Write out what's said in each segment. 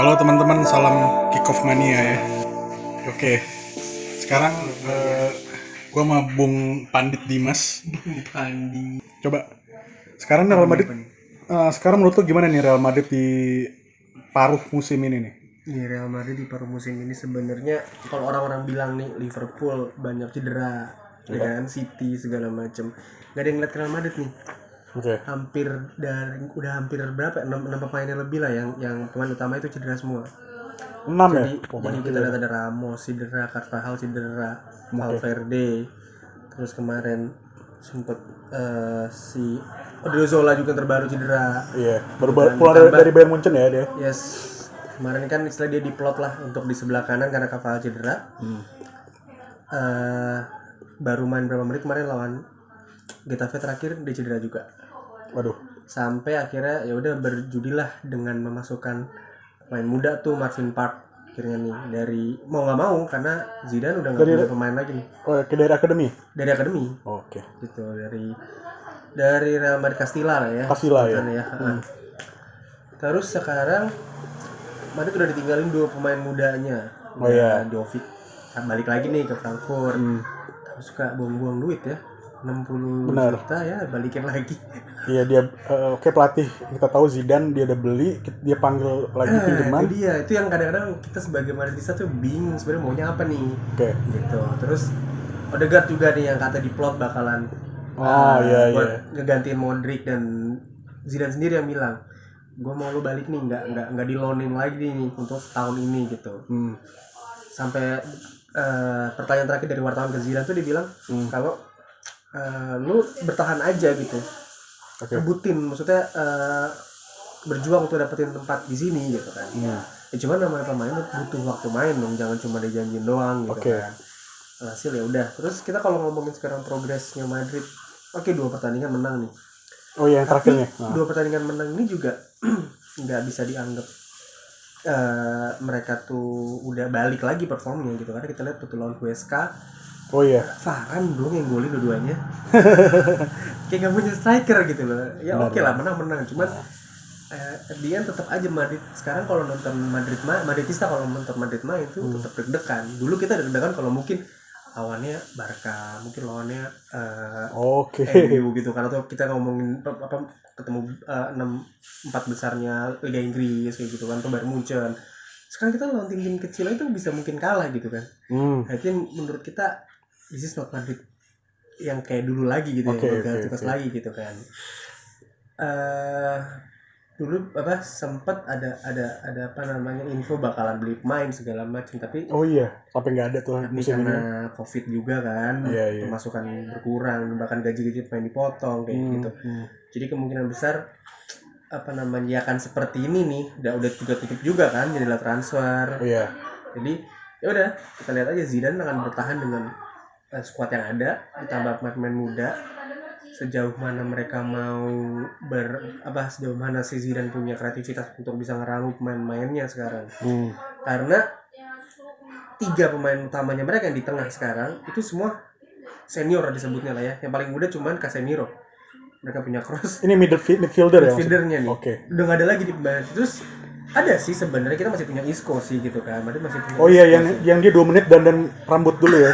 Halo teman-teman, salam kick off mania ya. Oke, sekarang gua sama Bung Pandit Dimas. Pandi. Coba sekarang Real Madrid. Sekarang menurut lu gimana nih Real Madrid di paruh musim ini nih? Nih Real Madrid di paruh musim ini sebenarnya kalau orang-orang bilang nih Liverpool banyak cedera, ya kan, City segala macem. Gak ada yang ngeliat Real Madrid nih. Oke. Udah hampir berapa? 6 pemainnya lebih lah yang pemain utama itu cedera semua. 6 ya? Jadi kita lihat ada Ramos cedera, Carvajal cedera, Valverde. Terus kemarin sempet si Odriozola juga terbaru cedera. Iya, baru keluar dari Bayern Munchen ya dia. Yes. Kemarin kan istilah dia diplot lah untuk di sebelah kanan karena Carvajal cedera. Baru main berapa menit kemarin lawan Getafe terakhir dia cedera juga. Waduh. Sampai akhirnya ya udah berjudilah dengan memasukkan pemain muda tuh Marvin Park akhirnya nih dari mau nggak mau karena Zidane udah nggak punya pemain lagi nih. Oh, dari akademi? Dari akademi. Oke. Gitu dari Real Madrid Castilla lah ya. Castilla ya. Terus sekarang Madrid udah ditinggalin 2 pemain mudanya. Oh iya. Jovic balik lagi nih ke Frankfurt. Suka buang-buang duit ya. 60 juta ya balikin lagi. Iya dia pelatih kita tahu Zidane dia udah beli, dia panggil lagi pinjaman. Itu yang kadang-kadang kita sebagai Madridista tuh bingung sebenarnya maunya apa nih. Gitu. Terus Odegaard juga nih yang kata diplot bakalan buat ngegantiin Modric, dan Zidane sendiri yang bilang gue mau lo balik nih, nggak di loanin lagi nih untuk tahun ini gitu. Sampai pertanyaan terakhir dari wartawan ke Zidane tuh dia bilang kalau lu bertahan aja gitu, rebutin, maksudnya berjuang untuk dapetin tempat di sini gitu kan. Ya cuman namanya pemain butuh waktu main dong, jangan cuma dijanjiin doang gitu kan. Hasil ya udah. Terus kita kalau ngomongin sekarang progresnya Madrid, 2 pertandingan menang nih. Oh iya, yang terakhirnya. 2 pertandingan menang ini juga nggak bisa dianggap mereka tuh udah balik lagi performnya gitu, karena kita lihat tuh lawan Huesca. Oh iya. Varane dong yang golin dua-duanya. Kayak nggak punya striker gitu loh. Ya oke lah, menang. Cuman dia tetap aja Madrid. Sekarang kalau nonton Madridista kalau nonton Madrid main itu tetap deg-degan. Dulu kita deg-degan kalau mungkin lawannya Barca, mungkin lawannya MU gitu kan, atau kita ngomongin ketemu 4 besarnya Liga Inggris kayak gitu kan, atau Bayern Munchen. Sekarang kita lawan tim-tim kecil itu bisa mungkin kalah gitu kan. Itu menurut kita this is not Madrid yang kayak dulu lagi gitu, yang lagi gitu kan. Dulu sempat ada apa namanya info bakalan beli pemain segala macam, tapi sampai nggak ada tuh musim ini karena COVID juga kan. Pemasukan berkurang, bahkan gaji pemain dipotong kayak gitu. Jadi kemungkinan besar ya kan seperti ini nih, udah juga tutup juga kan jendela transfer. Jadi ya udah, kita lihat aja Zidane akan bertahan dengan skuad yang ada ditambah pemain muda. Sejauh mana mereka mau sejauh mana si Zidane punya kreativitas untuk bisa ngeramu pemain-pemainnya sekarang. Karena 3 pemain utamanya mereka yang di tengah sekarang itu semua senior disebutnya lah ya. Yang paling muda cuman Casemiro. Mereka punya Kroos. Ini midfieldernya nih. Udah nggak ada lagi di pemain. Terus ada sih sebenarnya, kita masih punya Isco sih gitu kan. Masih punya yang dia 2 menit dan rambut dulu ya.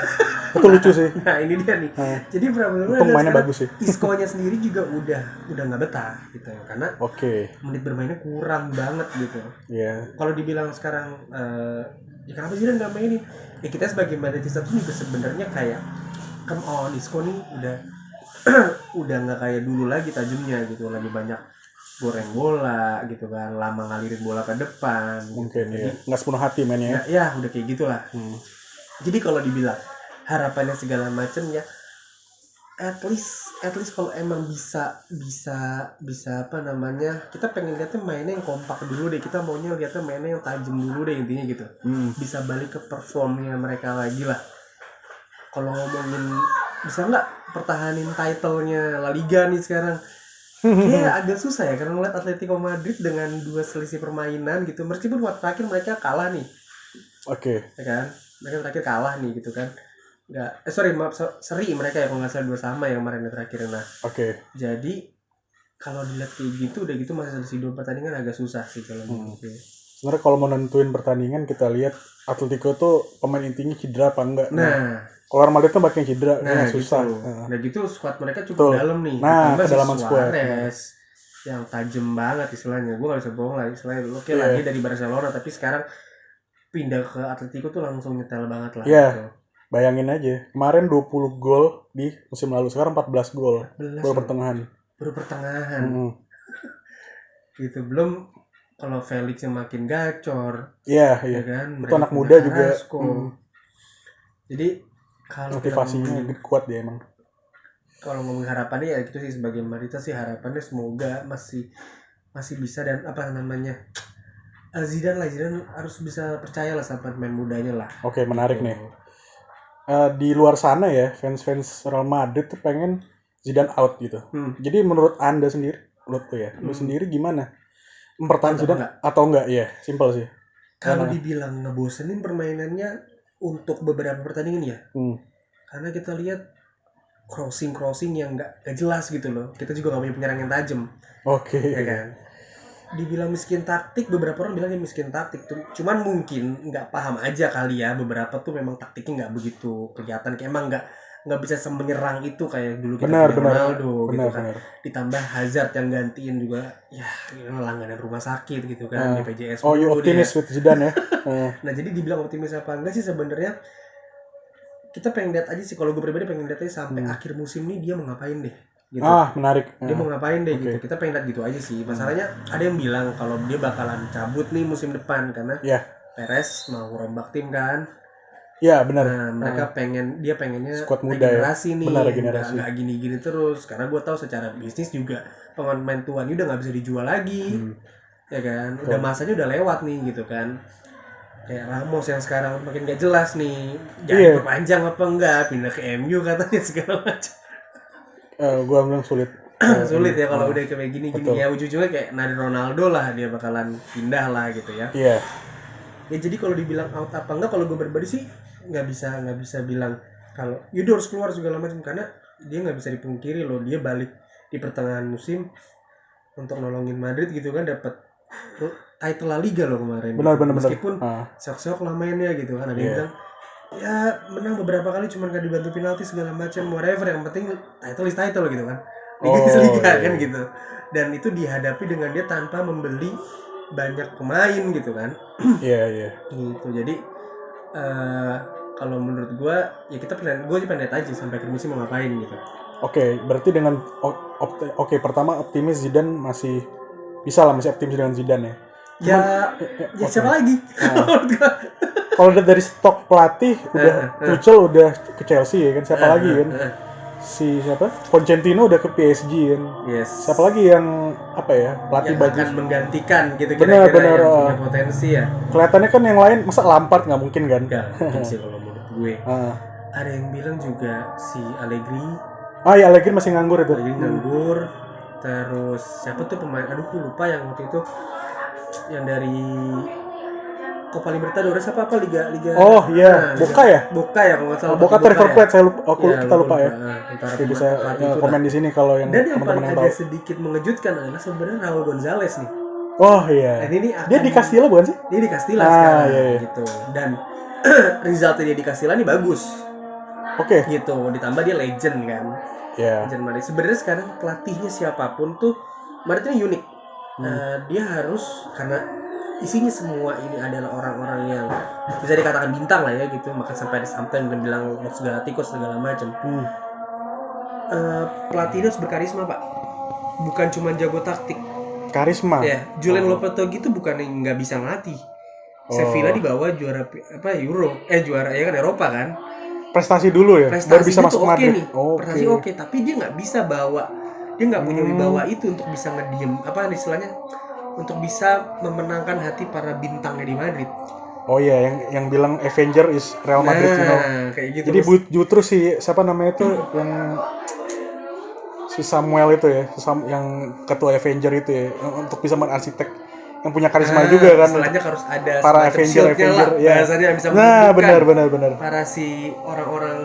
Itu lucu sih. Nah ini dia nih. Jadi problemnya mainnya bagus sih. Isco-nya sendiri juga udah nggak betah gitu karena menit bermainnya kurang banget gitu. Kalau dibilang sekarang ya kenapa sih nggak mainin? Ya kita sebagai Madridista tuh juga sebenarnya kayak come on, Isco nih udah nggak kayak dulu lagi tajamnya gitu, lagi banyak goreng bola gitu kan, lama ngalirin bola ke depan mungkin gitu. Nggak sepenuh hati mainnya ya udah kayak gitulah. Jadi kalau dibilang harapannya segala macam ya, at least kalau emang bisa apa namanya, kita pengen lihatnya mainnya yang kompak dulu deh, kita maunya lihatnya mainnya yang tajam dulu deh intinya gitu. Bisa balik ke performnya mereka lagi lah. Kalau ngomongin bisa nggak pertahanin title-nya La Liga nih sekarang, kayak agak susah ya, karena ngeliat Atletico Madrid dengan 2 selisih permainan gitu, meskipun waktu terakhir mereka kalah nih. Ya kan, mereka terakhir kalah nih gitu kan. Seri mereka ya kalau nggak salah 2 sama yang kemarin terakhir. Jadi kalau dilihat kayak gitu, udah gitu masih selisih 2 pertandingan agak susah sih kalau menurut gue. sebenarnya kalau mau nentuin pertandingan kita lihat Atletico tuh pemain intinya cedera apa enggak. Nah, kalau Real Madrid tuh banyak yang cedera, nah susah. gitu. Nah gitu squad mereka Betul. cukup dalam nih. Nah, Ditambah si kedalaman squad. Suarez yang tajam banget istilahnya. Gue gak bisa bohong lah istilahnya. Oke lah dia dari Barcelona tapi sekarang pindah ke Atletico tuh langsung nyetel banget lah. Iya. Gitu. Bayangin aja, kemarin 20 gol di musim lalu, sekarang 14 gol. Baru pertengahan. Gitu, belum kalau Felix yang makin gacor. Iya. Ya kan? Itu anak muda juga. Jadi kalau motivasinya kuat dia emang. Kalau ngomong harapannya ya gitu sih, sebagai Marita sih harapannya semoga masih bisa, dan apa namanya, Zidane harus bisa percaya lah sama pemain mudanya lah. Oke, menarik nih. Di luar sana ya, fans Real Madrid tuh pengen Zidane out gitu. Jadi menurut Anda sendiri, lu sendiri gimana? Mempertahankan Zidane atau enggak? Iya, simpel sih. Kalau dibilang ngebosenin permainannya untuk beberapa pertandingan ya. Karena kita lihat crossing yang nggak jelas gitu loh. Kita juga nggak punya penyerang yang tajam. Oke. Ya kan. Dibilang miskin taktik, beberapa orang bilangnya miskin taktik. Cuman mungkin nggak paham aja kali ya. Beberapa tuh memang taktiknya nggak begitu kelihatan. Kayak emang nggak bisa menyerang itu kayak dulu kita punya Ronaldo gitu kan. Ditambah Hazard yang gantiin juga, ya langganan rumah sakit gitu kan, BPJS. Oh, you optimis with Zidane ya? Nah jadi dibilang optimis apa enggak sih sebenarnya? Kita pengen lihat aja sih, kalau gue pribadi pengen lihat aja sampai akhir musim nih dia mau ngapain deh gitu. Menarik. Dia mau ngapain deh gitu. Kita pengen lihat gitu aja sih. Masalahnya ada yang bilang kalau dia bakalan cabut nih musim depan karena Perez mau rombak tim kan. Iya, benar. Nah, mereka pengennya squad muda regenerasi nih. Benar, regenerasi. Nggak gini-gini terus, karena gue tahu secara bisnis juga pemain tuanya udah nggak bisa dijual lagi. Ya kan? Udah masanya udah lewat nih gitu kan. Kayak Ramos yang sekarang makin gak jelas nih, jadi perpanjang apa enggak, pindah ke MU katanya segala macam. Gua bilang sulit ya kalau udah kayak gini ya, ujung-ujungnya kayak Nadi Ronaldo lah, dia bakalan pindah lah gitu ya. Iya. Ya jadi kalau dibilang out apa enggak, kalau gue pribadi sih nggak bisa bilang kalau Yudo harus keluar segala macam, karena dia nggak bisa dipungkiri loh, dia balik di pertengahan musim untuk nolongin Madrid gitu kan, dapat title La Liga loh kemarin. Benar. Meskipun sok-sok lah mainnya gitu kan, ada yang bilang ya menang beberapa kali cuman gak dibantu penalti segala macam, whatever, yang penting title is title gitu kan. Liga kan gitu. Dan itu dihadapi dengan dia tanpa membeli banyak pemain gitu kan. Iya. Gitu. Jadi kalau menurut gue ya gue pengen lihat aja sampai akhir musim mau ngapain gitu. Oke, berarti dengan pertama optimis Zidane masih bisa lah, masih optimis dengan Zidane ya. Siapa lagi? Kalau dari stok pelatih udah Tuchel udah ke Chelsea ya kan, siapa lagi kan? Siapa? Pochettino udah ke PSG kan. Yes. Siapa lagi yang pelatih yang bagus akan menggantikan gitu benar, yang punya potensi ya. Kelihatannya kan yang lain, masa Lampard nggak mungkin kan? Nggak mungkin sih kalau menurut gue. Ada yang bilang juga si Allegri. Ya Allegri masih nganggur itu. Nganggur. Terus siapa tuh pemain? Aduh, lupa yang waktu itu yang dari Copa Libertadores apa liga. Oh iya, Boca ya kalau nggak salah. Boca River Plate, kita lupa ya. Jadi bisa komen di sini kalau yang dan yang paling agak sedikit mengejutkan adalah sebenarnya Raul Gonzalez nih. Oh iya. Dan ini dia di Castilla bukan sih? Dia di Castilla sekarang iya. Gitu. Dan resultnya dia di Castilla nih bagus. Oke. Gitu. Ditambah dia legend kan. Legend Madrid. Sebenarnya sekarang pelatihnya siapapun tuh Madrid ini unik. Dia harus, karena isinya semua ini adalah orang-orang yang bisa dikatakan bintang lah ya gitu, maka sampai ada sometimes yang bilang Los Galacticos segala macam. Pelatihnya harus berkarisma pak, bukan cuma jago taktik. Karisma. Ya, Julen Lopetegui itu bukan yang nggak bisa ngelatih. Sevilla dibawa juara juara ya kan Eropa kan. Prestasi dulu ya. Baru bisa masuk Madrid. Prestasi oke, tapi dia nggak bisa bawa. Dia nggak punya wibawa itu untuk bisa ngediem istilahnya, untuk bisa memenangkan hati para bintangnya di Madrid. Oh iya, yang bilang Avenger is Real Madrid, kayak gitu. Jadi justru siapa namanya itu yang si Samuel itu ya, yang ketua Avenger itu ya, untuk bisa menarsitek yang punya karisma juga kan. Istilahnya harus ada para Avenger ya. Bahasanya yang bisa menunjukkan benar. Para si orang-orang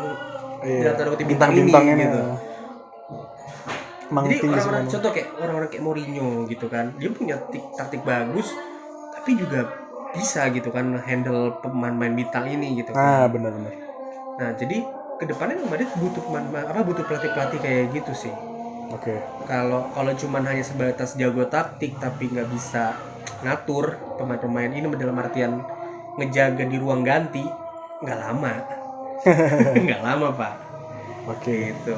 dalam tanda kutip bintang-bintang ini gitu. Jadi orang-orang kayak Mourinho gitu kan, dia punya taktik bagus, tapi juga bisa gitu kan handle pemain-pemain bintang ini gitu kan. Benar-benar. Nah jadi kedepannya Madrid butuh butuh pelatih kayak gitu sih. Oke. Kalau cuman hanya sebatas jago taktik tapi nggak bisa ngatur pemain-pemain ini dalam artian ngejaga di ruang ganti, nggak lama. Nggak lama Pak. Oke. Gitu.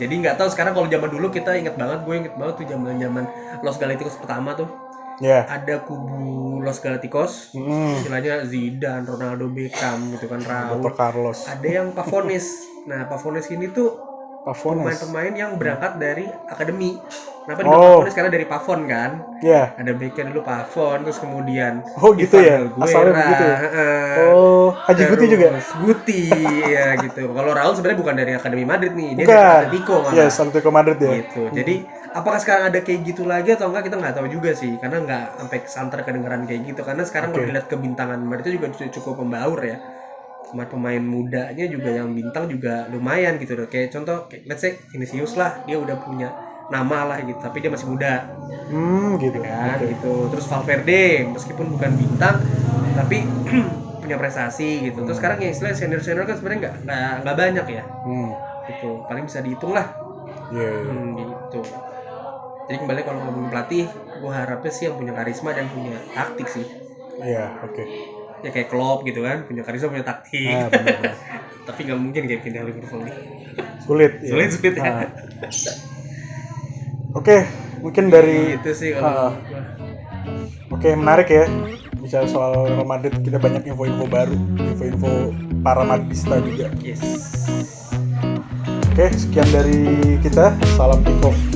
Jadi nggak tahu sekarang, kalau zaman dulu kita gue inget banget tuh zaman Los Galacticos pertama tuh. Ya. Ada kubu Los Galacticos, istilahnya Zidane, Ronaldo, Beckham gitu kan, Raul, Carlos. Ada yang Pavones. Nah Pavones ini tuh pemain-pemain yang berangkat dari akademi. Kenapa dibilang Pavones? Karena dari Pavon kan. Iya. Ada Beckham dulu Pavon, terus kemudian gitu ya. Asalnya begitu ya. Haji Guti juga. Guti ya gitu. Kalau Raul sebenarnya bukan dari Akademi Madrid nih, dia dari Atletico malah. Iya, Atletico Madrid ya. Gitu. Jadi apakah sekarang ada kayak gitu lagi atau enggak, kita nggak tahu juga sih, karena nggak sampai santer kedengeran kayak gitu. Karena sekarang kalau dilihat kebintangan Madrid itu juga cukup membaur ya. Pemain mudanya juga yang bintang juga lumayan gitu loh. Kayak contoh, let's say Vinicius lah, dia udah punya nama lah gitu, tapi dia masih muda. Gitu kan. Gitu. Terus Valverde meskipun bukan bintang tapi punya prestasi gitu. Terus sekarang ya istilah senior kan sebenarnya nggak banyak ya. Gitu. Paling bisa dihitung lah. Gitu. Jadi kembali kalau ngomongin pelatih, gue harapnya sih yang punya karisma dan punya taktik sih. Iya, oke. Ya kayak Klopp gitu kan, punya karisma, punya taktik. Benar. Tapi nggak mungkin kayak pindah Liverpool nih. Sulit ya. Oke, mungkin dari itu sih kalau Oke, menarik ya. Bicara soal Real Madrid, kita banyak info-info baru, info-info para Madridista juga. Yes. Oke, sekian dari kita. Salam kick off.